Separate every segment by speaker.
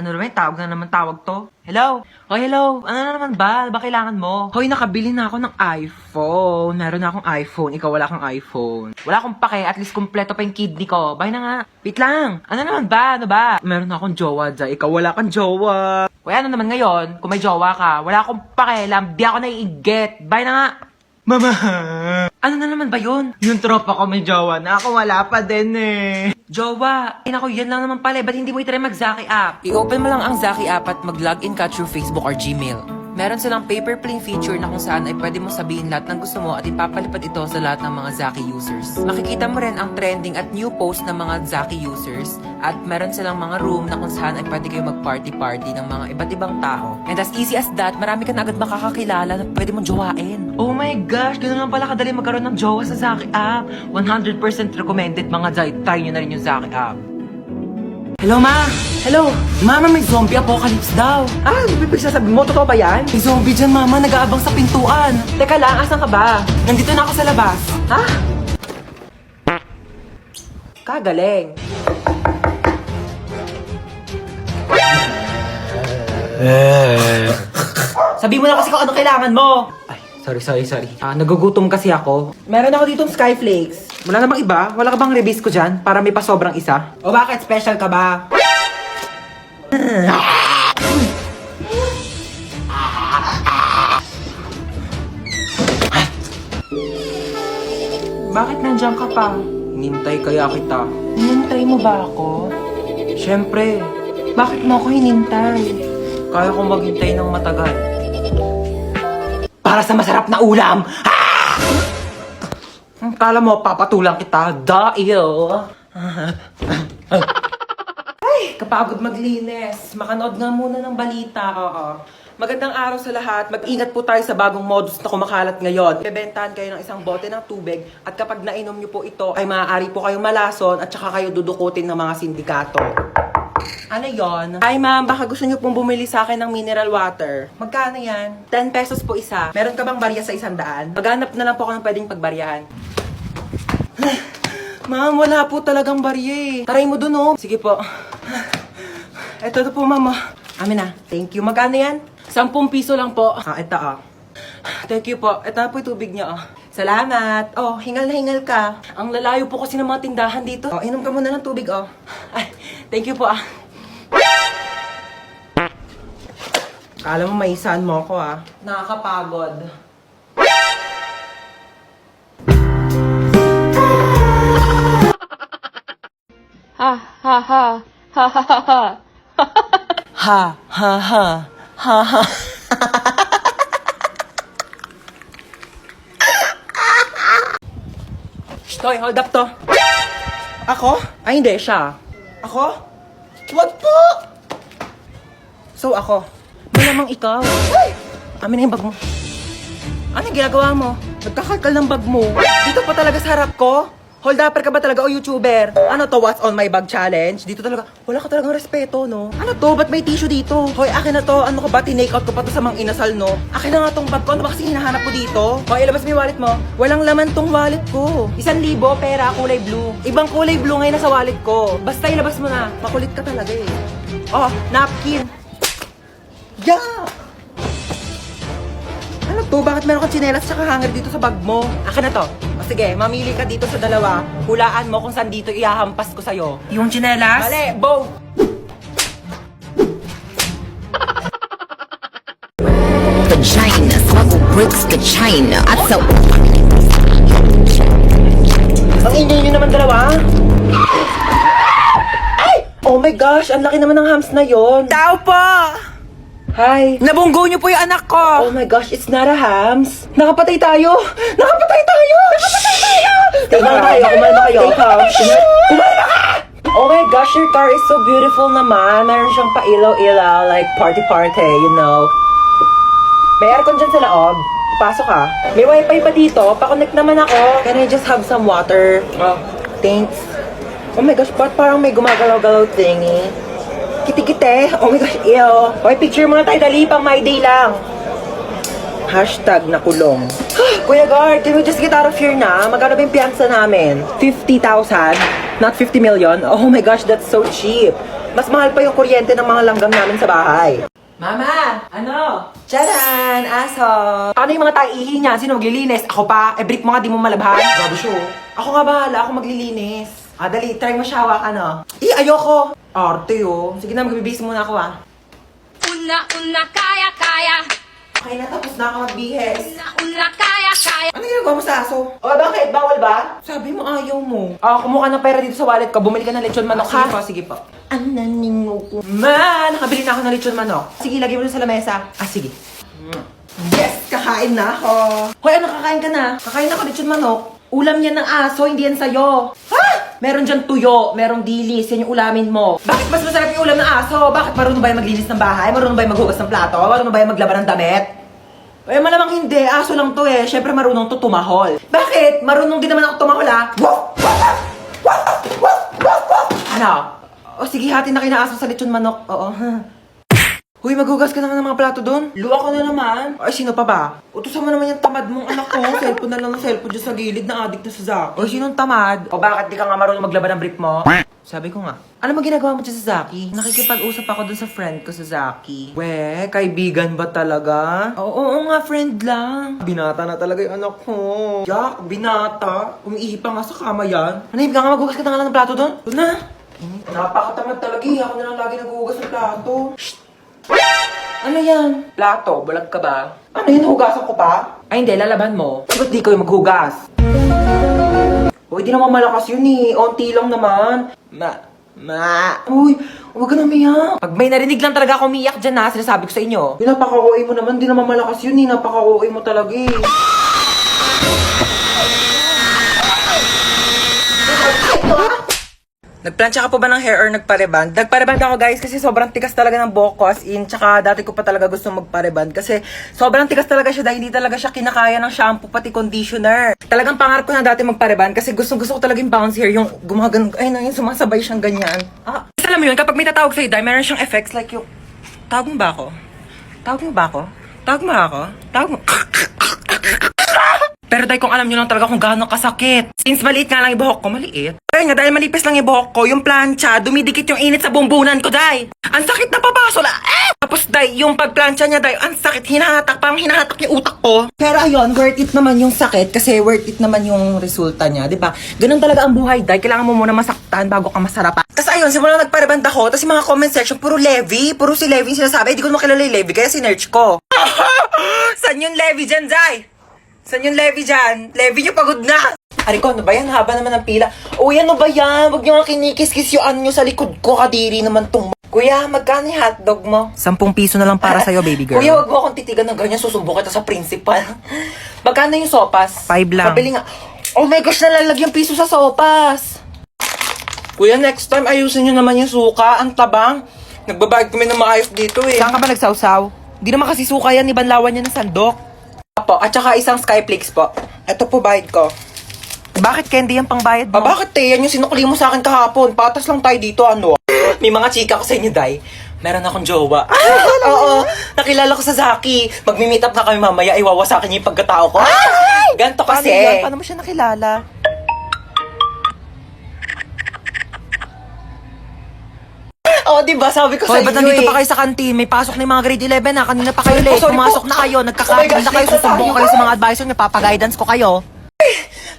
Speaker 1: Ano naman, tawag to? Hello? Hoy, hello? Ano na naman ba? Ba kailangan mo? Hoy, nakabili na ako ng iPhone. Meron na akong iPhone. Ikaw wala kang iPhone. Wala akong pake. At least kompleto pa yung kidney ko. Bye na nga. Wait lang. Ano naman ba? Ano ba? Meron na akong jowa dyan. Ikaw wala kang jowa. Hoy, ano naman ngayon? Kung may jowa ka, wala akong pakialam. Di ako naiigit. Bye na nga. Mama! Ano na naman ba yun? Yung tropa ko may jowa na. Ako wala pa din eh. Jowa! Ay naku, yan lang naman pala. Ba't hindi mo itry mag-Zaki app? I-open mo lang ang Zaki app at mag-login ka through Facebook or Gmail. Meron silang paper plane feature na kung saan ay pwede mo sabihin lahat ng gusto mo at ipapalipad ito sa lahat ng mga Zaki users. Makikita mo rin ang trending at new post ng mga Zaki users at meron silang mga room na kung saan ay pwede kayo mag-party-party ng mga iba't ibang tao. And as easy as that, marami ka na agad makakakilala na pwede mong jowain. Oh my gosh, ganoon lang pala kadali magkaroon ng jowa sa Zaki app. 100% recommended mga Zay. Try nyo na rin yung Zaki app. Hello, Ma! Hello! Mama, may zombie apocalypse daw. Ah, bibig sasabihin mo, totoo ba yan? May zombie dyan, Mama. Nag-aabang sa pintuan. Teka lang, asan ka ba? Nandito na ako sa labas. Ha? Kagaling. Sabi mo na kasi kung anong kailangan mo. Ay, sorry. Nagugutom kasi ako. Meron ako ditong Skyflakes. Wala namang iba? Wala ka bang rebis ko dyan? Para may pasobrang isa? O bakit? Special ka ba? Bakit nandiyan ka pa? Hinintay kaya kita. Hinintay mo ba ako? Siyempre. Bakit mo ako hinintay? Kaya kong maghintay ng matagal. Para sa masarap na ulam! Kala mo, papatulang kita. Dahil... Ay, kapagod maglinis. Makanood nga muna ng balita. Oo. Magandang araw sa lahat. Mag-ingat po tayo sa bagong modus na kumakalat ngayon. Bebentahan kayo ng isang bote ng tubig at kapag nainom nyo po ito, ay maaari po kayong malason at saka kayo dudukutin ng mga sindikato. Ano yon? Ay ma'am, baka gusto nyo pong bumili sa akin ng mineral water. Magkano yan? 10 pesos po isa. Meron ka bang barya sa 100? Maghanap na lang po ako ng pwedeng pagbaryahan. Ma'am, wala po talagang barya eh. Taray mo dun oh. Sige po. Eto na po ma'am. Amin na. Thank you. Magkano yan? 10 piso lang po. Ito Thank you po. Ito na po yung tubig niyo Salamat. Oh, hingal na hingal ka. Ang lalayo po kasi ng mga tindahan dito. Oh, inom ka muna ng tubig Ay, thank you po Kala mo maisahan mo ako Nakakapagod.
Speaker 2: Ha ha ha ha ha ha ha
Speaker 1: Ha ha ha ha ha. Hoy, hold up to. Ako? Ay, hindi. Siya. Ako? Wag po! So, ako. Malamang ikaw. Ay! Amin na yung bag mo. Anong ginagawa mo? Nagkakalkal ng bag mo. Dito pa talaga sa harap ko? Hold upper ka ba talaga o YouTuber? Ano to, what's on my bag challenge? Dito talaga, wala ka talagang respeto, no? Ano to, ba't may tissue dito? Hoy, akin na to, ano ka ba, tinake out ko pa to sa mga inasal, no? Akin na nga tong bag ko, ano ba kasi hinahanap ko dito? Hoy, ilabas mo yung wallet mo. Walang laman tong wallet ko. 1,000 pera, kulay blue. Ibang kulay blue ngayon nasa wallet ko. Basta ilabas mo na, makulit ka talaga eh. Oh, napkin. Yeah! Ano to? Bakit meron kang tsinelas tsaka hanger dito sa bag mo? Akin na to. O sige, mamili ka dito sa dalawa. Hulaan mo kung saan dito ihahampas ko sa'yo. Yung tsinelas? Mali! Both!
Speaker 3: Vagina, smuggle bricks to China. I tell.
Speaker 1: Ang ingay nyo naman dalawa? Ay! Oh my gosh! Ang laki naman ng hams na yon. Tao po! Hi! Nabunggo niyo po yung anak ko! Oh my gosh, it's not a hams! Nakapatay tayo! Nakapatay tayo! Nakapatay tayo! Kumalma kayo! Kumalma kayo! Kumalma ka! Oh my gosh, your car is so beautiful naman. Meron siyang pa-ilaw-ilaw, like party-party, you know. May aircon dyan sa loob. Pasok ka. May wifi pa dito. Pa-connect naman ako. Can I just have some water? Oh, thanks. Oh my gosh, ba't parang may gumagalaw-galaw thingy? Kiti-kite. Oh my gosh, ew. Okay, picture muna tayo, dali, pang my day lang. Hashtag nakulong. Kuya Guard, can we just get out of here na? Magkano ba yung piyansa namin? 50,000? Not 50 million? Oh my gosh, that's so cheap. Mas mahal pa yung kuryente ng mga langgam namin sa bahay. Mama! Ano? Tcharan! Aso! Ano yung mga taihi niya? Sino maglilinis? Ako pa? Brick mo nga, di mo malabhan. Grabe siya. Ako nga bahala, ako maglilinis. Dali, try mo siya hawak, ano? Ayoko! Arte, Sige na, magbibis muna ako,
Speaker 2: Una, kaya.
Speaker 1: Okay na, tapos na ako magbihis.
Speaker 2: Una, kaya.
Speaker 1: Ano ginagawa mo sa aso? Bakit? Bawal ba? Sabi mo ayaw mo. Kumuha ng pera dito sa wallet ko. Bumili ka ng lechon manok, ha? Sige po. Ananingo ko. Nakabili na ako ng lechon manok. Sige, lagay mo dun sa lamesa. Sige. Yes, kakain na ako. Hoy, ano kakain ka na? Kakain ako lechon manok. Ulam yan ng aso, hindi yan sa'yo. Ha? Meron dyan tuyo, merong dilis, yan yung ulamin mo. Bakit mas masarap yung ulam ng aso? Bakit marunong ba yung maglinis ng bahay? Marunong ba yung maghugas ng plato? Marunong ba yung maglaba ng damit? Malamang hindi. Aso lang to Siyempre marunong to tumahol. Bakit? Marunong din naman ako tumahol, Ano? Sige, hati na kayo na aso sa lechon manok. Oo. Huy, maghugas ka naman ng mga plato doon. Luwa ka na naman. Ay, sino pa ba? Utusan mo naman yung tamad mong anak ko. Cellphone na lang ng cellphone dyan sa gilid na addict na sa Zaki. O, sinong tamad? O, bakit di ka nga marunong maglaba ng brief mo? Sabi ko nga. Ano mo ginagawa mo dyan sa Zaki? Nakikipag-usap ako dun sa friend ko sa Zaki. We, kaibigan ba talaga? Oo nga, friend lang. Binata na talaga yung anak ko. Jack, binata. Umiihi pa nga sa kama yan. Manahib ka nga, maghugas ka na nga ng plato doon. Doon na. Napakatamad talaga Ako na lang lagi naghuhugas ng plato. Shh! Ano yan? Plato, bulag ka ba? Ano yun, hugasan ko pa? Ay hindi, lalaban mo. Ba't di kayo maghugas? Uy, di naman malakas yun Onti lang naman. Uy, huwag ka na umiyak. Pag may narinig lang talaga ako umiyak dyan sinasabi ko sa inyo. Napaka-OA mo naman, di naman malakas yun Napaka-OA mo talaga Nagplansya ka po ba ng hair or nagpareband? Nagpareband ako guys kasi sobrang tigas talaga ng buhok ko as in. Tsaka dati ko pa talaga gusto magpareband kasi sobrang tigas talaga siya dahil hindi talaga siya kinakaya ng shampoo pati conditioner. Talagang pangarap ko na dati magpareband kasi gusto ko talaga yung bounce hair, yung gumagan, yung sumasabay siyang ganyan. Kasi alam mo yun, kapag may tatawag sa'yo dahil meron siyang effects like yung, tawag mo ba ako? Tawag mo ba ako? Tawag mo ako? Tawag mo? Pero dahil kung alam nyo lang talaga kung gaano kasakit. Since maliit nga lang yung buhok ko, maliit. Kaya nga, dahil malipis lang yung buhok ko, yung plancha, dumidikit yung init sa bumbunan ko, day. Ang sakit na papaso na, Tapos, day, yung pagplancha niya, day, ang sakit, hinahatak, parang hinahatak yung utak ko. Pero ayun, worth it naman yung sakit kasi worth it naman yung resulta niya, di ba? Ganun talaga ang buhay, day. Kailangan mo muna masaktan bago ka masarapan. Tapos ayun, simula nagpareband ako, tapos yung mga comment section, puro Levi, puro si Levi yung sinasabi. Di ko makilala yung Levi, kaya sinerch ko. Saan yung Levi dyan, day? Saan yung Levi dyan? Levi nyo pagod na! Ariko, ano ba yan? Haba naman ng pila. Uy, ano ba yan? Huwag nyo nga kinikis-kis yung ano nyo sa likod ko. Kadiri naman tong... Kuya, magkano yung hotdog mo? 10 piso na lang para sa'yo, baby girl. Kuya, huwag mo akong titigan ng ganyan. Susumbo kita sa principal. Magkano yung sopas?
Speaker 4: 5 lang.
Speaker 1: Pabili nga. Oh my gosh, nalalagyan piso sa sopas. Kuya, next time ayusin nyo naman yung suka. Ang tabang. Nagbabayad kami ng maayos dito
Speaker 4: Saan ka ba nagsawsaw?
Speaker 1: Di naman kasi suka yan. Ibanlawan yan ng sandok. Po, at saka isang Skyflakes po. Ito po bayad ko.
Speaker 4: Bakit candy yung pangbayad mo?
Speaker 1: Bakit yan yung sinukli mo sa akin kahapon? Patas lang tayo dito, ano? May mga chika ko sa inyo, Day. Meron akong jowa. Oo, nakilala ko sa Zaki. Magmi-meet up na kami mamaya, iwawasakin niya yung pagkatao ko. Ganto kasi.
Speaker 4: Paano mo siya nakilala?
Speaker 1: Oo, diba? Sabi ko sa
Speaker 4: Hoy,
Speaker 1: inyo
Speaker 4: ba't nandito pa kayo sa kantin? May pasok na yung mga grade 11 na. Kanina pa kayo late.
Speaker 1: sorry
Speaker 4: Pumasok
Speaker 1: po.
Speaker 4: na kayo.
Speaker 1: Oh my
Speaker 4: Nagkakaroon
Speaker 1: gosh,
Speaker 4: na kayo.
Speaker 1: late na
Speaker 4: Susumbong
Speaker 1: tayo.
Speaker 4: kayo sa mga advisor niyo. Papaguidance ko kayo.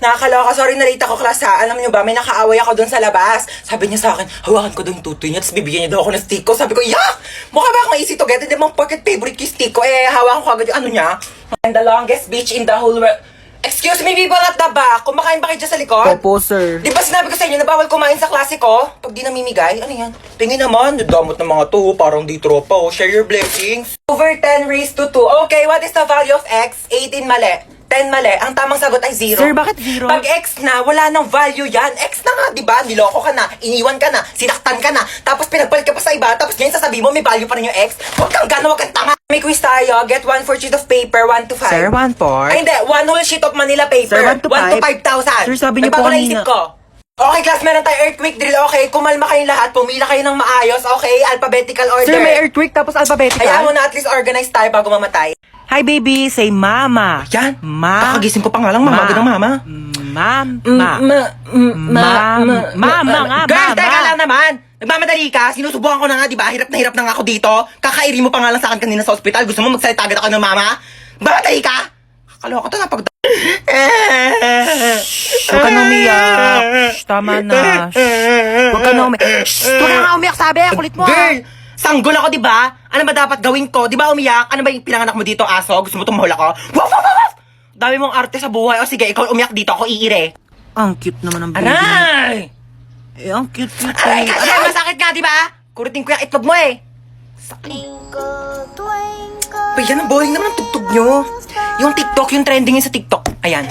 Speaker 1: Nakakaloka, sorry na late ako class ha. Alam niyo ba, may nakaaway ako doon sa labas. Sabi niya sa akin, hawakan ko doon yung tutoy niya, tapos bibigyan niya daw ako ng stick ko. Sabi ko, yak! Mukha ba akong easy to get? Hindi mong pocket favorite yung stick ko. Hawakan ko agad yung ano niya. I'm the longest bitch in the whole world. Excuse me, people at the back. Kumakain ba kayo dyan sa likod?
Speaker 4: Opo, sir.
Speaker 1: Di ba sinabi ko sa inyo na bawal kumain sa klase ko? Pag di namimigay, ano yan? Tingin naman, damot ng mga to, parang di tropa oh. Share your blessings. Over 10 raised to 2. Okay, what is the value of x? 18 mali. 10 mali. Ang tamang sagot ay 0.
Speaker 4: Sir, bakit 0?
Speaker 1: Pag x na, wala nang value yan. X na nga, di ba? Niloko ka na, iniwan ka na, sinaktan ka na, tapos pinagpalit ka pa sa iba, tapos ngayon sasabihin mo may value pa rin yung x. Huwag kang gana, huwag kang tanga. May quiz tayo. Get 1 for sheet of paper, 1 to 5.
Speaker 4: Sir, 1 for?
Speaker 1: Ay, hindi. 1 whole sheet of Manila paper.
Speaker 4: Sir, 1 to
Speaker 1: 5,000.
Speaker 4: 5. Sir, sabi niyo
Speaker 1: May
Speaker 4: po
Speaker 1: bago naisip
Speaker 4: kanina.
Speaker 1: ko. Okay, class, meron tayo earthquake drill. Okay, kumalma kayong lahat. Pumila kayo ng maayos. Okay, alphabetical order.
Speaker 4: Sir, may earthquake tapos alphabetical.
Speaker 1: Hayaan mo na at least organize tayo bago mamatay.
Speaker 4: Hi, baby. Say mama.
Speaker 1: Yan.
Speaker 4: Ma.
Speaker 1: Kakagising ko pa nga lang, mama. Ganang mama.
Speaker 4: Mama nga,
Speaker 1: Girl,
Speaker 4: mama.
Speaker 1: teka lang naman. Nagmamadali ka? Sinusubukan ko na nga, di ba? Hirap na nga ako dito. Kakairi mo pa nga lang sa akin kanina sa ospital. Gusto mo magsalita agad ako ng mama? Nagmamadali ka? Kakaloka to na pag...
Speaker 4: Huwag ka na umiyak. Shh, tama na. Shh. Huwag ka na umiyak. Shh, huwag ka nga umiyak, sabi. Kulit mo.
Speaker 1: Girl! Sanggol ako, di ba? Ano ba dapat gawin ko? Di ba umiyak? Ano ba yung pinanganak mo dito, aso? Gusto mo tumahol ako? Waf, waf, waf, waf! Dami mong arte sa buhay. O sige, ikaw umiyak dito. Ako iire.
Speaker 4: Ang cute naman ng baby.
Speaker 1: Aray!
Speaker 4: Eh, ang cute-cute.
Speaker 1: Aray, kasi masakit nga, di ba? Kuritin ko yung itlog mo eh. Uy, yan ang boring naman ang tugtog nyo. Yung TikTok, yung trending yun sa TikTok. Ayan.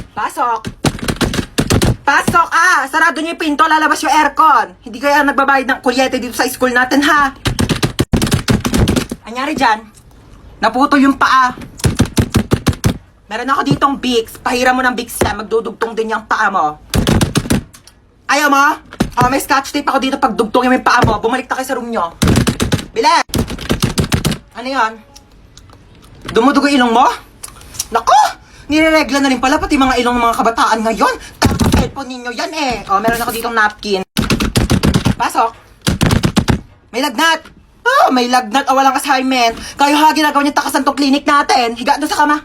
Speaker 1: Pasok! Pasok! Sarado niyo yung pinto, lalabas yung aircon. Hindi kaya nagbabayad ng kuryente dito sa school natin, ha? Anyari dyan? Naputol yung paa. Meron ako ditong Vicks. Pahiram mo ng Vicks yan. Magdudugtong din yung paa mo. Ayaw mo? Oh, may scotch tape ako dito pag dugtongin mo yung paa mo. Bumalik na kayo sa room nyo. Bilis! Ano yan? Dumudugo ilong mo? Naku! Nireregla na rin pala pati mga ilong ng mga kabataan ngayon. Tapos cellphone ninyo yan eh. Oh, meron ako ditong napkin. Pasok. May lagnat. Oh, may lagnat o walang assignment. Kayo ha, ginagawa niyo takasan tong clinic natin. Higa doon sa kama.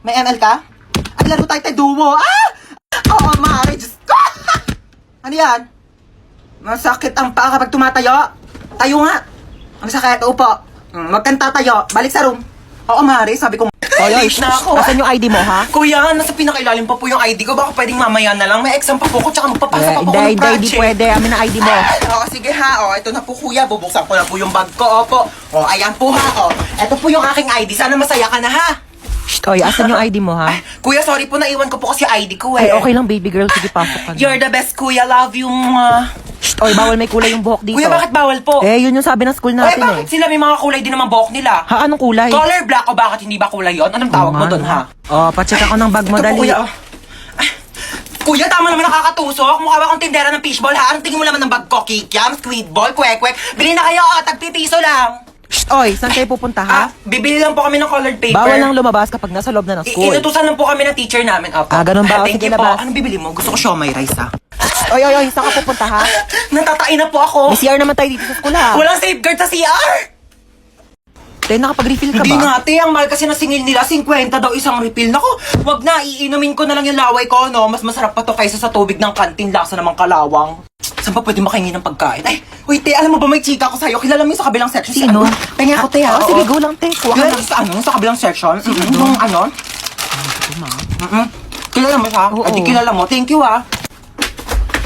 Speaker 1: May ML ka? At laro tayo duo. Oo, Mari. Diyos ko. Ano yan? Masakit ang paa kapag tumatayo. Tayo nga. Ang sakit. Upo. Wag kang tatayo. Balik sa room. Oo, Mari. Sabi ko,
Speaker 4: Oy,
Speaker 1: late na ako.
Speaker 4: asan yung ID mo, ha?
Speaker 1: Kuya, nasa pinakailalim pa po yung ID ko. Baka pwedeng mamaya na lang. May exam pa po ko. Tsaka magpapasa pa po ko ng project.
Speaker 4: Hindi pwede. Amin na ID mo.
Speaker 1: Oo, sige ha. Ito na po kuya. Bubuksan ko na po yung bag ko. Opo. Ayan po ha. Ito po yung aking ID. Sana masaya ka na ha.
Speaker 4: Shh, oy, asan yung ID mo, ha?
Speaker 1: Kuya, sorry po. Naiwan ko po kasi ID ko eh.
Speaker 4: Ay, okay lang, baby girl. Sige, pasok ka na.
Speaker 1: You're the best kuya. Love you.
Speaker 4: Shh, oy, bawal may kulay yung buhok dito.
Speaker 1: Kuya, bakit bawal po?
Speaker 4: Eh, yun yung sabi ng school natin,
Speaker 1: bakit sila may mga kulay din naman buhok nila?
Speaker 4: Ha, anong kulay?
Speaker 1: Color black o bakit hindi ba kulay yon? Anong tawag mo doon ha?
Speaker 4: Oh, pacheck ako ng bag mo,
Speaker 1: Ito po,
Speaker 4: dali.
Speaker 1: kuya. Kuya, tama naman nakakatusok. Mukha ba akong tindera ng fishball ha? Anong tingin mo naman ng bag ko? Kikiam, squid ball, kwek-kwek. Bili na kayo, tagpipiso lang.
Speaker 4: Shh, oy, saan kayo pupunta, ha?
Speaker 1: Bibili lang po kami ng colored paper.
Speaker 4: Bawal lang lumabas kapag nasa loob na ng school.
Speaker 1: Inutusan lang po kami ng teacher namin. Opo.
Speaker 4: Ganun ba?
Speaker 1: Thank
Speaker 4: Sige,
Speaker 1: you po.
Speaker 4: labas.
Speaker 1: Anong bibili mo? Gusto ko siomay rice ha.
Speaker 4: Oy, saan ka pupunta, ha?
Speaker 1: Natatain na po ako.
Speaker 4: May CR naman tayo dito sa school, ha?
Speaker 1: Walang safeguard sa CR.
Speaker 4: Tayo, nakapag-refill ka
Speaker 1: Hindi
Speaker 4: ba?
Speaker 1: nga, te. Ang mahal kasi ng singil nila, 50 daw isang refill. Naku, wag na. Iinumin ko na lang yung laway ko, no? Mas masarap pa to kaysa sa tubig ng kantin. Lasa namang kalawang. Saan pa pwede makahingi ng pagkain? Ay, wait, te. Alam mo ba may chika ko sa'yo? Kilala mo yung sa kabilang section?
Speaker 4: Sino?
Speaker 1: Penga ako, te.
Speaker 4: Oh, sige, go lang, te. Kuha ka
Speaker 1: Kilala
Speaker 4: na.
Speaker 1: mo sa sa kabilang section? Yung ano? Kilala mo siya?
Speaker 4: Oo.
Speaker 1: Ay, di kilala mo. Thank you, ah.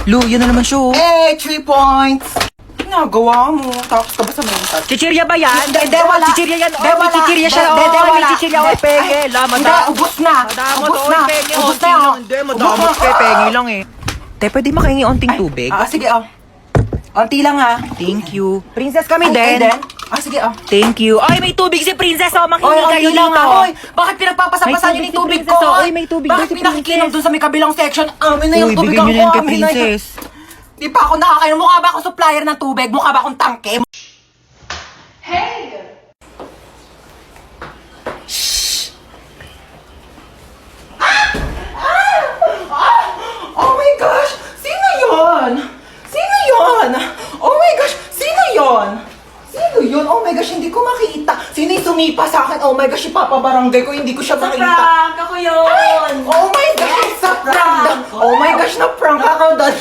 Speaker 4: Lu, yun na naman siya, oh.
Speaker 1: Hey, 3 points! Nagawa mo. Tapos ka ba sa mental?
Speaker 4: Chichirya ba yan?
Speaker 1: Hindi, wala.
Speaker 4: Chichirya yan.
Speaker 1: Hindi,
Speaker 4: Oh, may
Speaker 1: wala.
Speaker 4: chichirya siya.
Speaker 1: Hindi,
Speaker 4: Oh,
Speaker 1: wala.
Speaker 4: may chichirya. Oh, penge.
Speaker 1: Hindi, ubos na.
Speaker 4: Madamot,
Speaker 1: Ubos
Speaker 4: oh,
Speaker 1: na.
Speaker 4: penge.
Speaker 1: Ubos
Speaker 4: Onti
Speaker 1: na,
Speaker 4: lang.
Speaker 1: oh.
Speaker 4: Hindi,
Speaker 1: Ubos
Speaker 4: madamot
Speaker 1: na.
Speaker 4: kay penge lang eh. Te, pwede makahingi onting tubig?
Speaker 1: Sige, oh. Onti lang, ha.
Speaker 4: Thank you. Princess kami
Speaker 1: Ay,
Speaker 4: din.
Speaker 1: sige, oh.
Speaker 4: Thank you. Ay, may tubig si Princess. Oh, makinig
Speaker 1: Oy,
Speaker 4: kayo
Speaker 1: onti lang,
Speaker 4: dito.
Speaker 1: ha. Oy, bakit pinagpapasapasan
Speaker 4: May
Speaker 1: niyo yung
Speaker 4: tubig
Speaker 1: tubig
Speaker 4: si
Speaker 1: ko?
Speaker 4: Princess, oh. Oy, may tubig daw
Speaker 1: Bakit
Speaker 4: si
Speaker 1: pinakikinom
Speaker 4: Princess.
Speaker 1: dun sa may kabilang section? Amin na yung
Speaker 4: Uy,
Speaker 1: tubig
Speaker 4: bigyan
Speaker 1: ko.
Speaker 4: nyo na yun kay
Speaker 1: Amin na yun.
Speaker 4: Princess.
Speaker 1: Di pa ako nakakainom. Mukha ba akong supplier ng tubig? Mukha ba akong tangke? Oh my gosh! Sino yon? Sino yon? Oh my gosh! Sino yon? Sino yun? Oh my gosh, hindi ko makita. Sino yung sumipa sa akin? Oh my gosh, ipapabarangay ko, hindi ko siya makita.
Speaker 2: Ako yun!
Speaker 1: Oh my gosh, sa prank! Oh my gosh, na-prank ako doon.